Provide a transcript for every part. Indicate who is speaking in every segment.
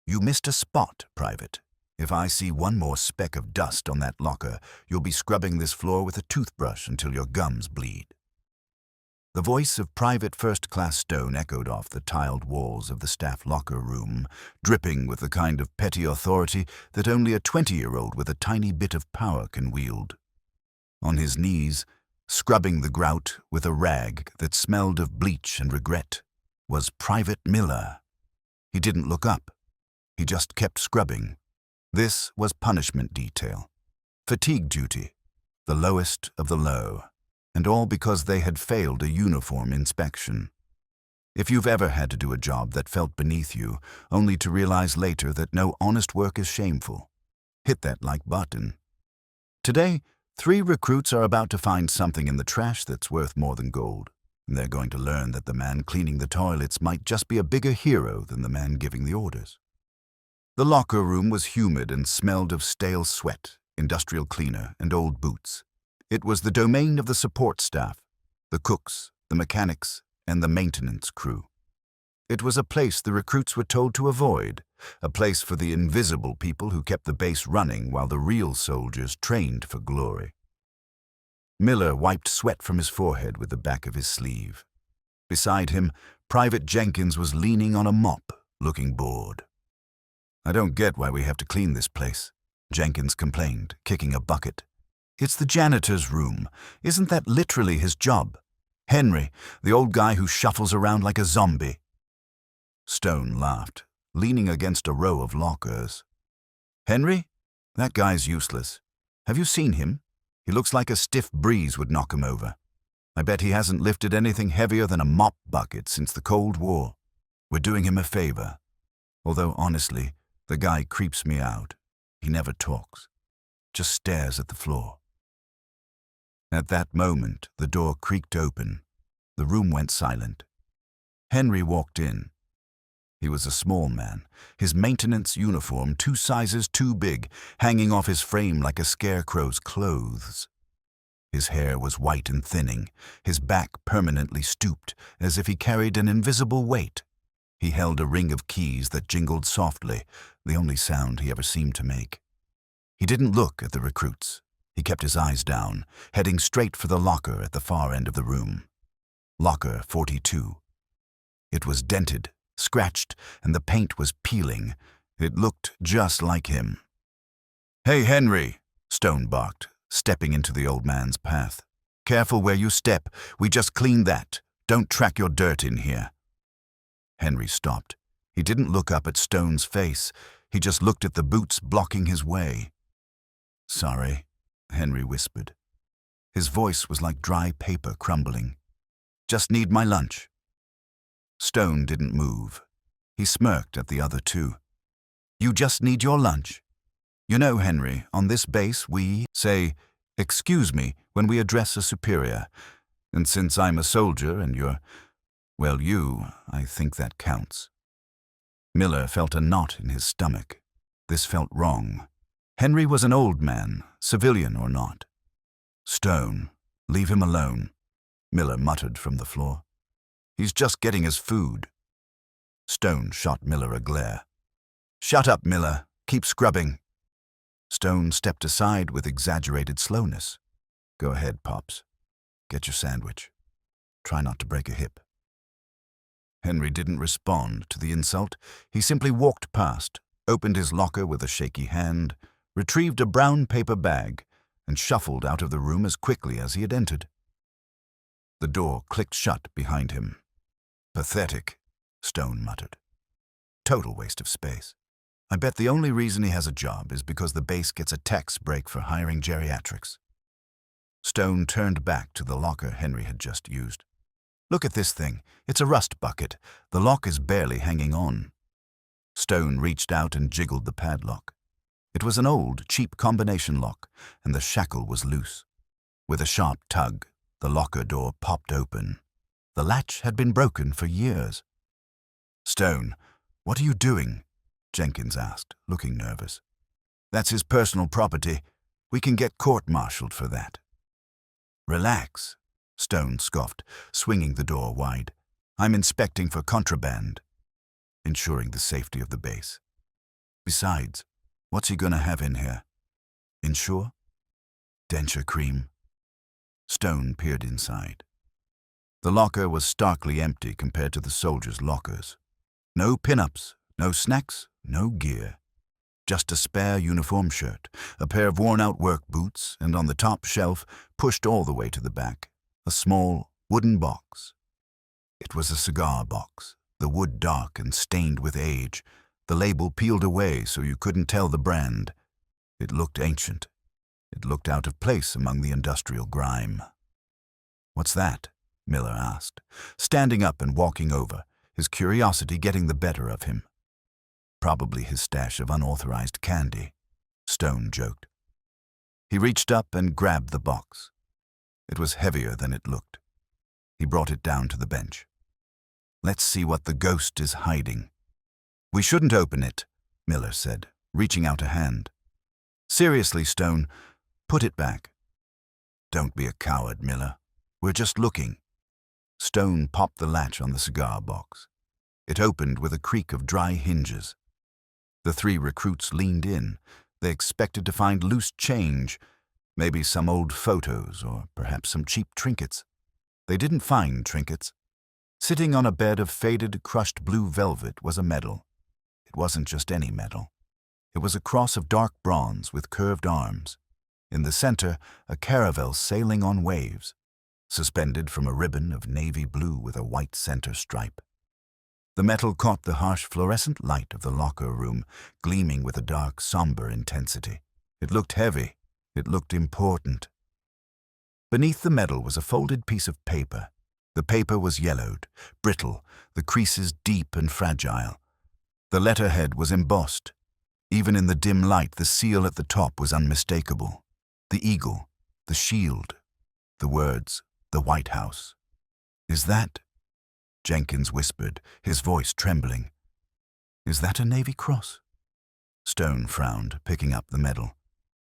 Speaker 1: You missed a spot, Private. If I see one more speck of dust on that locker, you'll be scrubbing this floor with a toothbrush until your gums bleed." The voice of Private First Class Stone echoed off the tiled walls of the staff locker room, dripping with the kind of petty authority that only a 20-year-old with a tiny bit of power can wield. On his knees, scrubbing the grout with a rag that smelled of bleach and regret, was Private Miller. He didn't look up. He just kept scrubbing. This was punishment detail. Fatigue duty, the lowest of the low. And all because they had failed a uniform inspection. If you've ever had to do a job that felt beneath you, only to realize later that no honest work is shameful, hit that like button. Today, 3 recruits are about to find something in the trash that's worth more than gold. And they're going to learn that the man cleaning the toilets might just be a bigger hero than the man giving the orders. The locker room was humid and smelled of stale sweat, industrial cleaner, and old boots. It was the domain of the support staff, the cooks, the mechanics, and the maintenance crew. It was a place the recruits were told to avoid, a place for the invisible people who kept the base running while the real soldiers trained for glory. Miller wiped sweat from his forehead with the back of his sleeve. Beside him, Private Jenkins was leaning on a mop, looking bored. "I don't get why we have to clean this place," Jenkins complained, kicking a bucket. "It's the janitor's room. Isn't that literally his job? Henry, the old guy who shuffles around like a zombie." Stone laughed, leaning against a row of lockers. "Henry? That guy's useless. Have you seen him? He looks like a stiff breeze would knock him over. I bet he hasn't lifted anything heavier than a mop bucket since the Cold War. We're doing him a favor. Although, honestly, the guy creeps me out. He never talks. Just stares at the floor." At that moment, the door creaked open. The room went silent. Henry walked in. He was a small man, his maintenance uniform 2 sizes too big, hanging off his frame like a scarecrow's clothes. His hair was white and thinning, his back permanently stooped, as if he carried an invisible weight. He held a ring of keys that jingled softly, the only sound he ever seemed to make. He didn't look at the recruits. He kept his eyes down, heading straight for the locker at the far end of the room. Locker 42. It was dented, scratched, and the paint was peeling. It looked just like him. "Hey, Henry," Stone barked, stepping into the old man's path. "Careful where you step. We just cleaned that. Don't track your dirt in here." Henry stopped. He didn't look up at Stone's face. He just looked at the boots blocking his way. "Sorry," Henry whispered. His voice was like dry paper crumbling. "Just need my lunch." Stone didn't move. He smirked at the other 2. "You just need your lunch? You know, Henry, on this base we say, 'Excuse me,' when we address a superior. And since I'm a soldier and you're, well, I think that counts." Miller felt a knot in his stomach. This felt wrong. Henry was an old man, civilian or not. "Stone, leave him alone," Miller muttered from the floor. "He's just getting his food." Stone shot Miller a glare. "Shut up, Miller. Keep scrubbing." Stone stepped aside with exaggerated slowness. "Go ahead, Pops. Get your sandwich. Try not to break a hip." Henry didn't respond to the insult. He simply walked past, opened his locker with a shaky hand, retrieved a brown paper bag, and shuffled out of the room as quickly as he had entered. The door clicked shut behind him. "Pathetic," Stone muttered. "Total waste of space. I bet the only reason he has a job is because the base gets a tax break for hiring geriatrics." Stone turned back to the locker Henry had just used. "Look at this thing. It's a rust bucket. The lock is barely hanging on." Stone reached out and jiggled the padlock. It was an old, cheap combination lock, and the shackle was loose. With a sharp tug, the locker door popped open. The latch had been broken for years. "Stone, what are you doing?" Jenkins asked, looking nervous. "That's his personal property. We can get court-martialed for that." "Relax," Stone scoffed, swinging the door wide. "I'm inspecting for contraband," ensuring the safety of the base. Besides, what's he gonna have in here? Insure? Denture cream? Stone peered inside. The locker was starkly empty compared to the soldiers' lockers. No pin-ups, no snacks, no gear. Just a spare uniform shirt, a pair of worn-out work boots, and on the top shelf, pushed all the way to the back, a small wooden box. It was a cigar box, the wood dark and stained with age, the label peeled away so you couldn't tell the brand. It looked ancient. It looked out of place among the industrial grime. "What's that?" Miller asked, standing up and walking over, his curiosity getting the better of him. "Probably his stash of unauthorized candy," Stone joked. He reached up and grabbed the box. It was heavier than it looked. He brought it down to the bench. "Let's see what the ghost is hiding." "We shouldn't open it," Miller said, reaching out a hand. "Seriously, Stone, put it back." "Don't be a coward, Miller. We're just looking." Stone popped the latch on the cigar box. It opened with a creak of dry hinges. The three recruits leaned in. They expected to find loose change, maybe some old photos or perhaps some cheap trinkets. They didn't find trinkets. Sitting on a bed of faded, crushed blue velvet was a medal. It wasn't just any medal. It was a cross of dark bronze with curved arms. In the center, a caravel sailing on waves, suspended from a ribbon of navy blue with a white center stripe. The metal caught the harsh fluorescent light of the locker room, gleaming with a dark, somber intensity. It looked heavy. It looked important. Beneath the medal was a folded piece of paper. The paper was yellowed, brittle, the creases deep and fragile. The letterhead was embossed. Even in the dim light, the seal at the top was unmistakable. The eagle, the shield, the words, "The White House." "Is that?" Jenkins whispered, his voice trembling. "Is that a Navy cross?" Stone frowned, picking up the medal.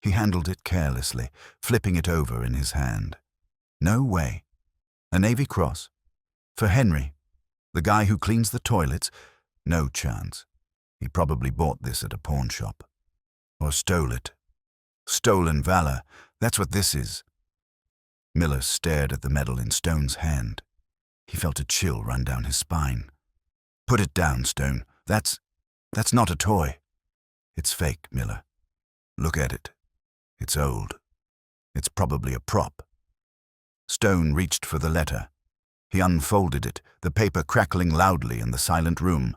Speaker 1: He handled it carelessly, flipping it over in his hand. "No way. A Navy cross? For Henry? The guy who cleans the toilets? No chance. He probably bought this at a pawn shop. Or stole it. Stolen valor. That's what this is." Miller stared at the medal in Stone's hand. He felt a chill run down his spine. "Put it down, Stone. That's not a toy." "It's fake, Miller. Look at it. It's old. It's probably a prop." Stone reached for the letter. He unfolded it, the paper crackling loudly in the silent room.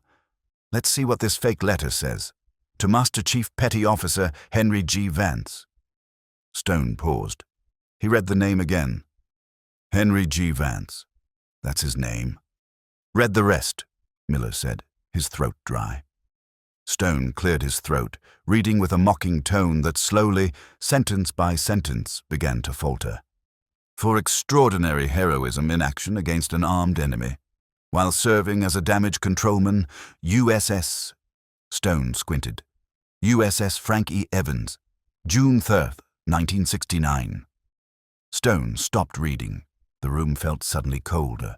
Speaker 1: "Let's see what this fake letter says. To Master Chief Petty Officer Henry G. Vance." Stone paused. He read the name again. "Henry G. Vance. That's his name." "Read the rest," Miller said, his throat dry. Stone cleared his throat, reading with a mocking tone that slowly, sentence by sentence, began to falter. "For extraordinary heroism in action against an armed enemy, while serving as a damage controlman, USS..." Stone squinted. "USS Frank E. Evans, June 3rd, 1969. Stone stopped reading. The room felt suddenly colder.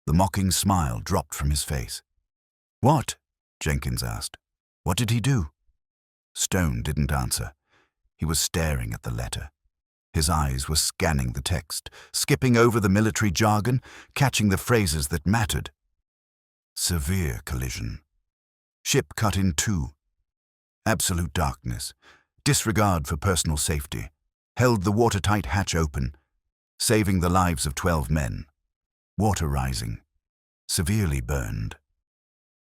Speaker 1: The mocking smile dropped from his face. "What?" Jenkins asked. "What did he do?" Stone didn't answer. He was staring at the letter. His eyes were scanning the text, skipping over the military jargon, catching the phrases that mattered. Severe collision. Ship cut in two. Absolute darkness. Disregard for personal safety. Held the watertight hatch open, saving the lives of 12 men. Water rising. Severely burned.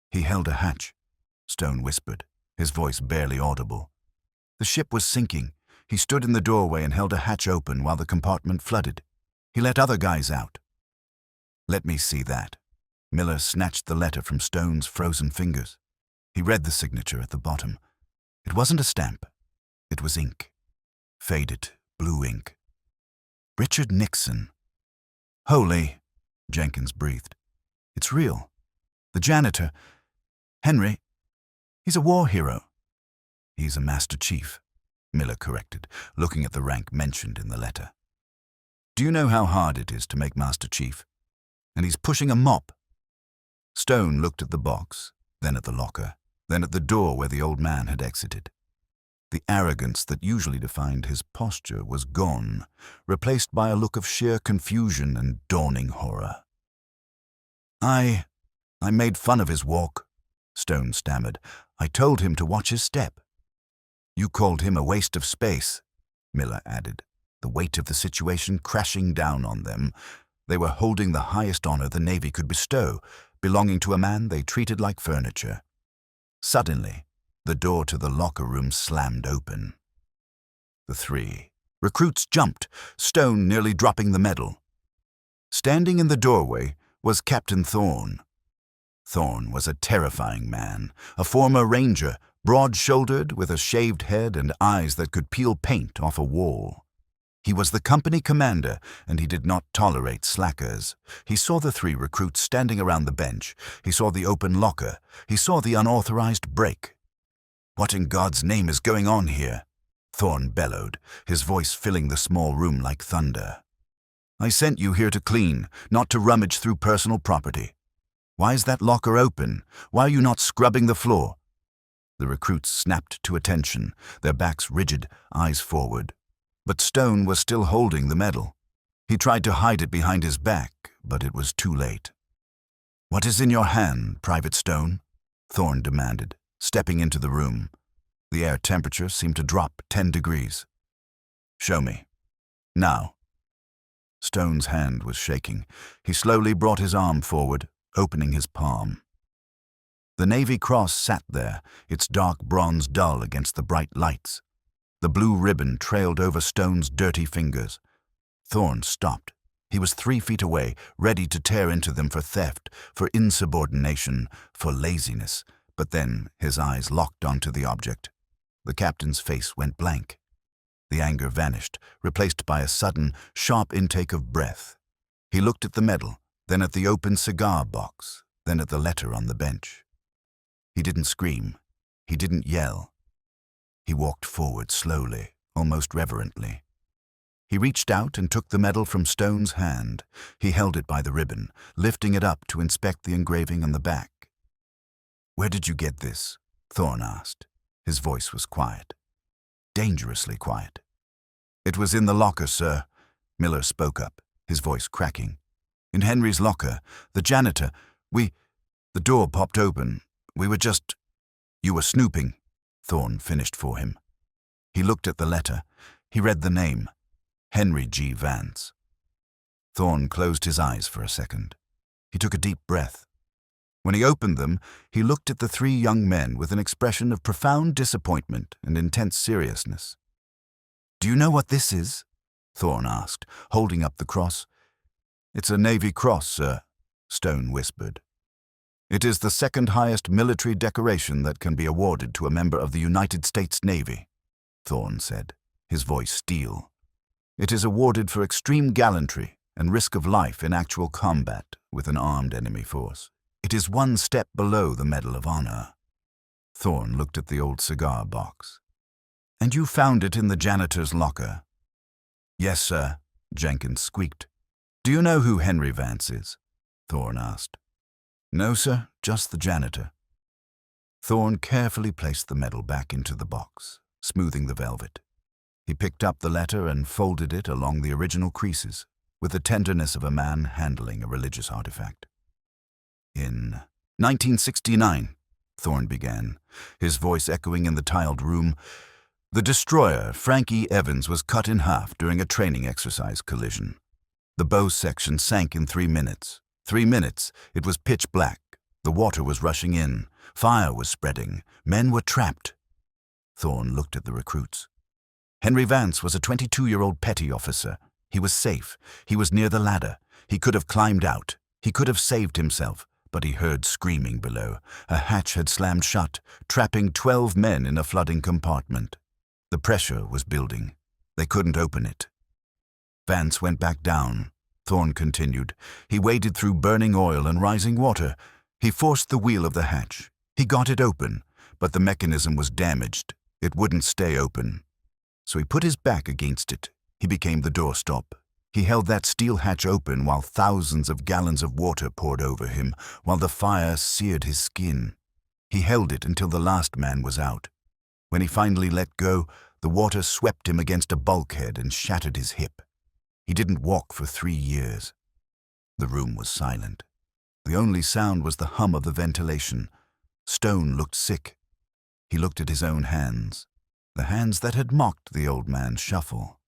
Speaker 1: "He held a hatch," Stone whispered, his voice barely audible. "The ship was sinking. He stood in the doorway and held a hatch open while the compartment flooded. He let other guys out." "Let me see that." Miller snatched the letter from Stone's frozen fingers. He read the signature at the bottom. It wasn't a stamp. It was ink. Faded, blue ink. "Richard Nixon." "Holy," Jenkins breathed. "It's real. The janitor. Henry. He's a war hero." "He's a Master Chief," Miller corrected, looking at the rank mentioned in the letter. "Do you know how hard it is to make Master Chief? And he's pushing a mop." Stone looked at the box, then at the locker. then at the door where the old man had exited. The arrogance that usually defined his posture was gone, replaced by a look of sheer confusion and dawning horror. I made fun of his walk," Stone stammered. "I told him to watch his step." "You called him a waste of space," Miller added, the weight of the situation crashing down on them. They were holding the highest honor the Navy could bestow, belonging to a man they treated like furniture. Suddenly, the door to the locker room slammed open. The three recruits jumped, Stone nearly dropping the medal. Standing in the doorway was Captain Thorne. Thorne was a terrifying man, a former ranger, broad-shouldered with a shaved head and eyes that could peel paint off a wall. He was the company commander, and he did not tolerate slackers. He saw the three recruits standing around the bench. He saw the open locker. He saw the unauthorized break. "What in God's name is going on here?" Thorne bellowed, his voice filling the small room like thunder. "I sent you here to clean, not to rummage through personal property. Why is that locker open? Why are you not scrubbing the floor?" The recruits snapped to attention, their backs rigid, eyes forward. But Stone was still holding the medal. He tried to hide it behind his back, but it was too late. "What is in your hand, Private Stone?" Thorne demanded, stepping into the room. The air temperature seemed to drop 10 degrees. "Show me. Now." Stone's hand was shaking. He slowly brought his arm forward, opening his palm. The Navy Cross sat there, its dark bronze dull against the bright lights. The blue ribbon trailed over Stone's dirty fingers. Thorne stopped. He was 3 feet away, ready to tear into them for theft, for insubordination, for laziness. But then his eyes locked onto the object. The captain's face went blank. The anger vanished, replaced by a sudden, sharp intake of breath. He looked at the medal, then at the open cigar box, then at the letter on the bench. He didn't scream. He didn't yell. He walked forward slowly, almost reverently. He reached out and took the medal from Stone's hand. He held it by the ribbon, lifting it up to inspect the engraving on the back. "Where did you get this?" Thorne asked. His voice was quiet. Dangerously quiet. "It was in the locker, sir," Miller spoke up, his voice cracking. "In Henry's locker, the janitor. The door popped open. We were just—" "You were snooping," Thorne finished for him. He looked at the letter. He read the name, Henry G. Vance. Thorne closed his eyes for a second. He took a deep breath. When he opened them, he looked at the 3 young men with an expression of profound disappointment and intense seriousness. "Do you know what this is?" Thorne asked, holding up the cross. "It's a Navy Cross, sir," Stone whispered. "It is the 2nd highest military decoration that can be awarded to a member of the United States Navy," Thorne said, his voice steel. "It is awarded for extreme gallantry and risk of life in actual combat with an armed enemy force. It is 1 step below the Medal of Honor." Thorne looked at the old cigar box. "And you found it in the janitor's locker?" "Yes, sir," Jenkins squeaked. "Do you know who Henry Vance is?" Thorne asked. "No, sir, just the janitor." Thorne carefully placed the medal back into the box, smoothing the velvet. He picked up the letter and folded it along the original creases, with the tenderness of a man handling a religious artifact. "In 1969, Thorne began, his voice echoing in the tiled room, "the destroyer Frankie Evans was cut in half during a training exercise collision. The bow section sank in 3 minutes. 3 minutes, it was pitch black. The water was rushing in. Fire was spreading. Men were trapped." Thorne looked at the recruits. "Henry Vance was a 22-year-old petty officer. He was safe. He was near the ladder. He could have climbed out. He could have saved himself, but he heard screaming below. A hatch had slammed shut, trapping 12 men in a flooding compartment. The pressure was building. They couldn't open it. Vance went back down," Thorne continued. "He waded through burning oil and rising water. He forced the wheel of the hatch. He got it open, but the mechanism was damaged. It wouldn't stay open. So he put his back against it. He became the doorstop. He held that steel hatch open while thousands of gallons of water poured over him, while the fire seared his skin. He held it until the last man was out. When he finally let go, the water swept him against a bulkhead and shattered his hip. He didn't walk for 3 years. The room was silent. The only sound was the hum of the ventilation. Stone looked sick. He looked at his own hands, the hands that had mocked the old man's shuffle.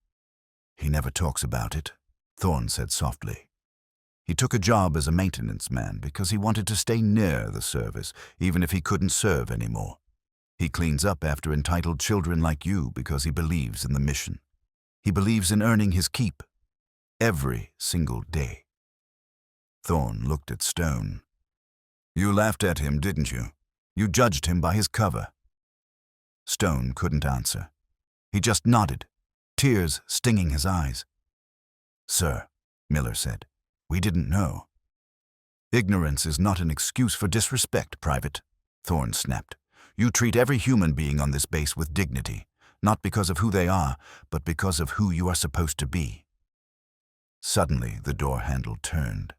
Speaker 1: "He never talks about it," Thorne said softly. He took a job as a maintenance man because he wanted to stay near the service, even if he couldn't serve anymore. He cleans up after entitled children like you because he believes in the mission. He believes in earning his keep, every single day. Thorne looked at Stone. "You laughed at him, didn't you? You judged him by his cover." Stone couldn't answer. He just nodded, tears stinging his eyes. "Sir," Miller said, "we didn't know." "Ignorance is not an excuse for disrespect, Private," Thorne snapped. "You treat every human being on this base with dignity, not because of who they are, but because of who you are supposed to be." Suddenly, the door handle turned.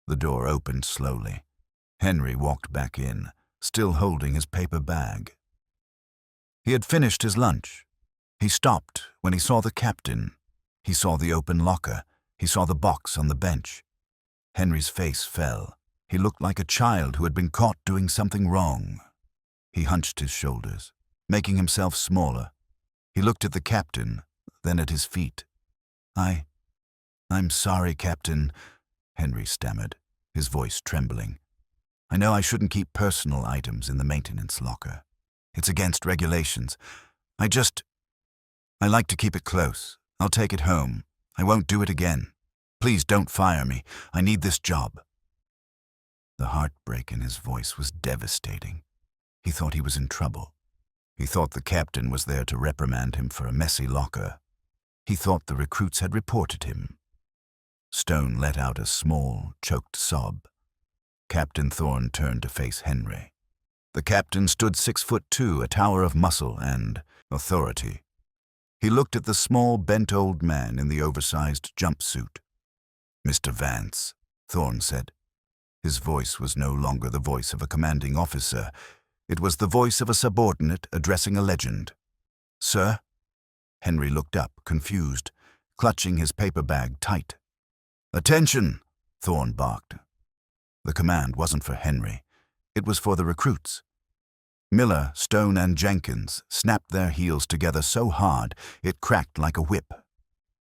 Speaker 1: The door opened slowly. Henry walked back in, still holding his paper bag. He had finished his lunch. He stopped when he saw the captain. He saw the open locker. He saw the box on the bench. Henry's face fell. He looked like a child who had been caught doing something wrong. He hunched his shoulders, making himself smaller. He looked at the captain, then at his feet. I'm sorry, Captain," Henry stammered, his voice trembling. "I know I shouldn't keep personal items in the maintenance locker. It's against regulations. I like to keep it close. I'll take it home. I won't do it again. Please don't fire me. I need this job." The heartbreak in his voice was devastating. He thought he was in trouble. He thought the captain was there to reprimand him for a messy locker. He thought the recruits had reported him. Stone let out a small, choked sob. Captain Thorne turned to face Henry. The captain stood 6'2", a tower of muscle and authority. He looked at the small, bent old man in the oversized jumpsuit. "Mr. Vance," Thorne said. His voice was no longer the voice of a commanding officer. It was the voice of a subordinate addressing a legend. "Sir?" Henry looked up, confused, clutching his paper bag tight. "Attention!" Thorne barked. The command wasn't for Henry. It was for the recruits. Miller, Stone, and Jenkins snapped their heels together so hard it cracked like a whip.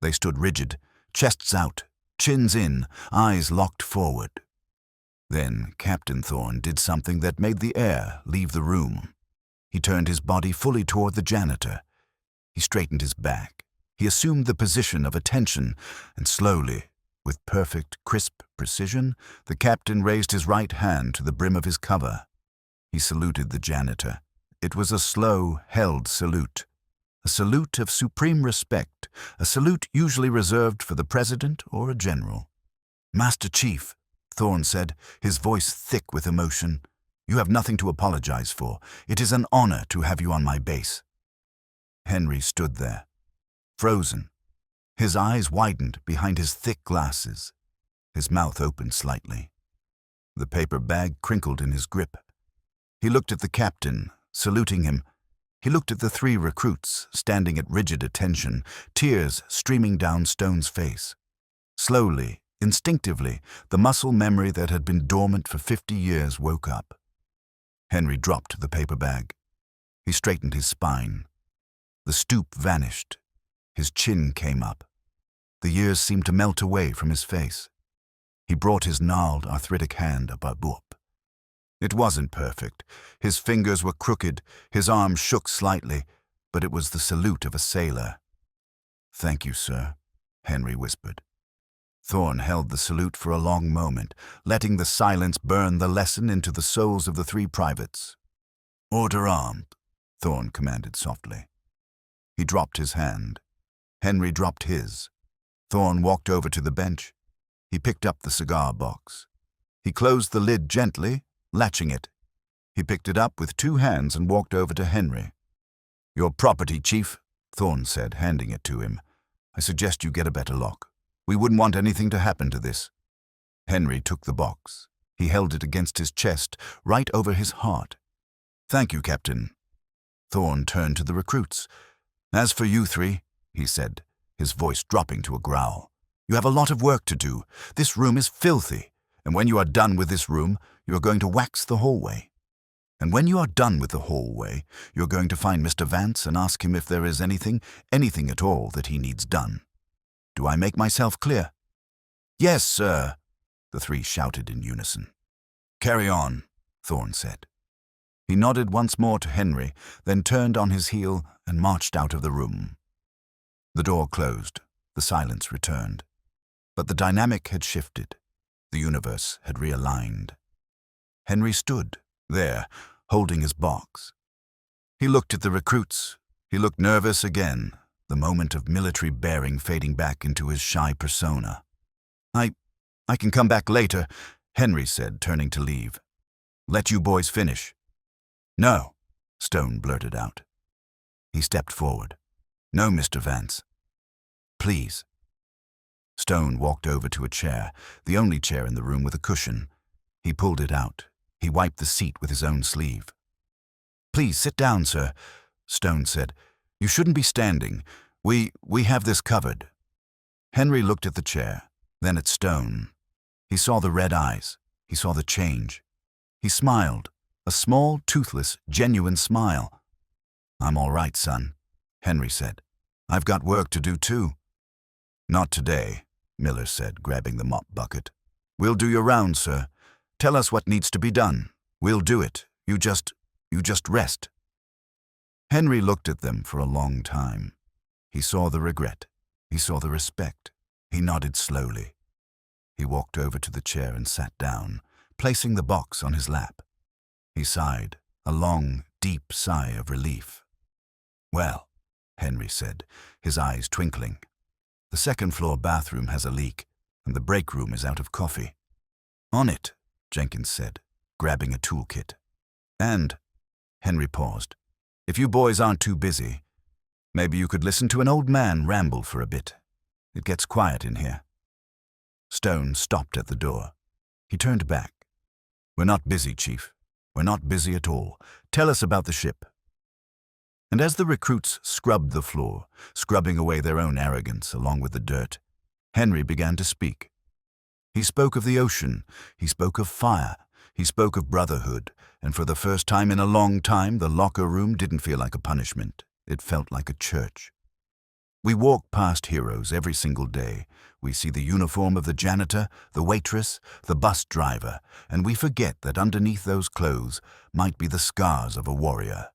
Speaker 1: They stood rigid, chests out, chins in, eyes locked forward. Then Captain Thorne did something that made the air leave the room. He turned his body fully toward the janitor. He straightened his back. He assumed the position of attention, and slowly, with perfect, crisp precision, the captain raised his right hand to the brim of his cover. He saluted the janitor. It was a slow, held salute. A salute of supreme respect, a salute usually reserved for the president or a general. "Master Chief," Thorne said, his voice thick with emotion, "you have nothing to apologize for. It is an honor to have you on my base." Henry stood there, frozen. His eyes widened behind his thick glasses. His mouth opened slightly. The paper bag crinkled in his grip. He looked at the captain, saluting him. He looked at the 3 recruits, standing at rigid attention, tears streaming down Stone's face. Slowly, instinctively, the muscle memory that had been dormant for 50 years woke up. Henry dropped the paper bag. He straightened his spine. The stoop vanished. His chin came up. The years seemed to melt away from his face. He brought his gnarled, arthritic hand above. It wasn't perfect. His fingers were crooked, his arm shook slightly, but it was the salute of a sailor. "Thank you, sir," Henry whispered. Thorne held the salute for a long moment, letting the silence burn the lesson into the souls of the 3 privates. "Order armed," Thorne commanded softly. He dropped his hand. Henry dropped his. Thorne walked over to the bench. He picked up the cigar box. He closed the lid gently, latching it. He picked it up with 2 hands and walked over to Henry. "Your property, Chief," Thorne said, handing it to him. "I suggest you get a better lock. We wouldn't want anything to happen to this." Henry took the box. He held it against his chest, right over his heart. "Thank you, Captain." Thorne turned to the recruits. "As for you three," he said, his voice dropping to a growl, "you have a lot of work to do. This room is filthy, and when you are done with this room, you are going to wax the hallway. And when you are done with the hallway, you're going to find Mr. Vance and ask him if there is anything at all that he needs done. Do I make myself clear?" "Yes, sir," the three shouted in unison. "Carry on," Thorne said. He nodded once more to Henry, then turned on his heel and marched out of the room. The door closed. The silence returned. But the dynamic had shifted. The universe had realigned. Henry stood there, holding his box. He looked at the recruits. He looked nervous again, the moment of military bearing fading back into his shy persona. I can come back later," Henry said, turning to leave. "Let you boys finish." "No," Stone blurted out. He stepped forward. "No, Mr. Vance. Please." Stone walked over to a chair, the only chair in the room with a cushion. He pulled it out. He wiped the seat with his own sleeve. "Please sit down, sir," Stone said. "You shouldn't be standing. We have this covered." Henry looked at the chair, then at Stone. He saw the red eyes. He saw the change. He smiled, a small, toothless, genuine smile. "I'm all right, son," Henry said. "I've got work to do too." "Not today," Miller said, grabbing the mop bucket. "We'll do your round, sir. Tell us what needs to be done. We'll do it. You just rest." Henry looked at them for a long time. He saw the regret. He saw the respect. He nodded slowly. He walked over to the chair and sat down, placing the box on his lap. He sighed, a long, deep sigh of relief. "Well," Henry said, his eyes twinkling, "the second-floor bathroom has a leak, and the break room is out of coffee." "On it," Jenkins said, grabbing a toolkit. "And," Henry paused, "if you boys aren't too busy, maybe you could listen to an old man ramble for a bit. It gets quiet in here." Stone stopped at the door. He turned back. "We're not busy, Chief. We're not busy at all. Tell us about the ship." And as the recruits scrubbed the floor, scrubbing away their own arrogance along with the dirt, Henry began to speak. He spoke of the ocean. He spoke of fire. He spoke of brotherhood. And for the first time in a long time, the locker room didn't feel like a punishment. It felt like a church. We walk past heroes every single day. We see the uniform of the janitor, the waitress, the bus driver, and we forget that underneath those clothes might be the scars of a warrior.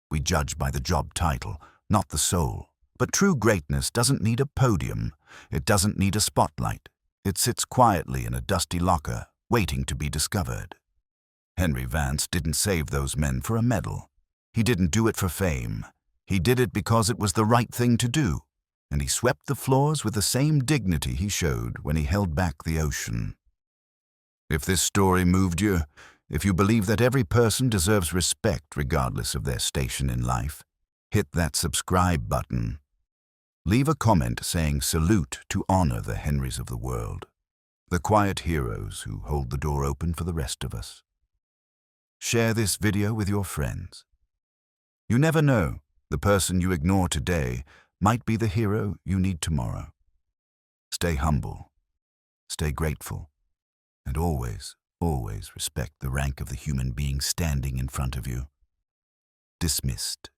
Speaker 1: We judge by the job title, not the soul. But true greatness doesn't need a podium. It doesn't need a spotlight. It sits quietly in a dusty locker, waiting to be discovered. Henry Vance didn't save those men for a medal. He didn't do it for fame. He did it because it was the right thing to do, and he swept the floors with the same dignity he showed when he held back the ocean. If this story moved you, if you believe that every person deserves respect regardless of their station in life, hit that subscribe button. Leave a comment saying salute to honor the Henrys of the world, the quiet heroes who hold the door open for the rest of us. Share this video with your friends. You never know. The person you ignore today might be the hero you need tomorrow. Stay humble, stay grateful, and always, always respect the rank of the human being standing in front of you. Dismissed.